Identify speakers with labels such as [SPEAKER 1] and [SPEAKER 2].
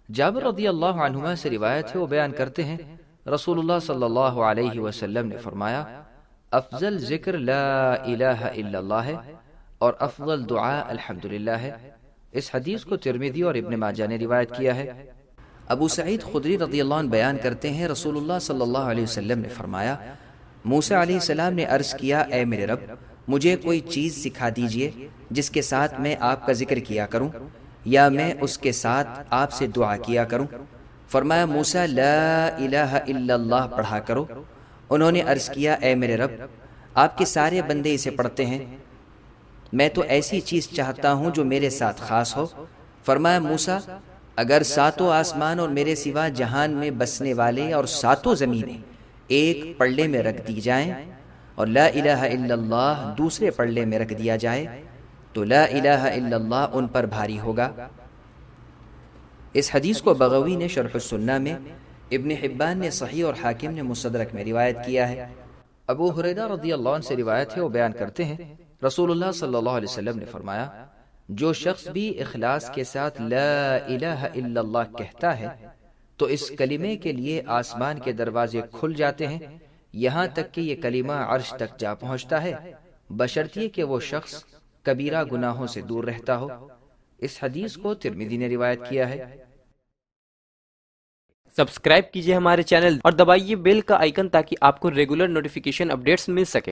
[SPEAKER 1] جابر رضی اللہ عنہما سے روایت ہے، وہ بیان کرتے ہیں رسول اللہ صلی اللہ علیہ وسلم نے فرمایا، افضل ذکر لا الہ الا اللہ ہے اور افضل دعا الحمدللہ ہے۔ اس حدیث کو ترمذی اور ابن ماجہ نے روایت کیا ہے۔ ابو سعید خدری رضی اللہ عنہ بیان کرتے ہیں رسول اللہ صلی اللہ علیہ وسلم نے فرمایا، موسیٰ علیہ السلام نے عرض کیا، اے میرے رب، مجھے کوئی چیز سکھا دیجئے جس کے ساتھ میں آپ کا ذکر کیا کروں یا میں اس کے ساتھ آپ سے دعا کیا کروں۔ فرمایا، موسیٰ لا الہ الا اللہ پڑھا کرو۔ انہوں نے عرض کیا، اے میرے رب، آپ کے سارے بندے اسے پڑھتے ہیں، میں تو ایسی چیز چاہتا ہوں جو میرے ساتھ خاص ہو۔ فرمایا، موسیٰ، اگر ساتوں آسمان اور میرے سوا جہان میں بسنے والے اور ساتوں زمینیں ایک پلڑے میں رکھ دی جائیں اور لا الہ الا اللہ دوسرے پلڑے میں رکھ دیا جائے تو لا الہ الا اللہ ان پر بھاری ہوگا۔ اس حدیث کو بغوی نے شرح السنہ میں، ابن حبان نے صحیح اور حاکم نے مستدرک میں روایت کیا ہے۔ ابو ہریرہ رضی اللہ عنہ سے روایت ہے، وہ بیان کرتے ہیں رسول اللہ صلی اللہ علیہ وسلم نے فرمایا، جو شخص بھی اخلاص کے ساتھ لا الہ الا اللہ کہتا ہے تو اس کلمے کے لیے آسمان کے دروازے کھل جاتے ہیں، یہاں تک کہ یہ کلمہ عرش تک جا پہنچتا ہے، بشرطیے کہ وہ شخص کبیرہ گناہوں سے دور رہتا ہو۔ اس حدیث کو ترمذی نے روایت کیا ہے۔
[SPEAKER 2] سبسکرائب کیجئے ہمارے چینل اور دبائیے بیل کا آئیکن تاکہ آپ کو ریگولر نوٹیفیکیشن اپڈیٹس مل سکے۔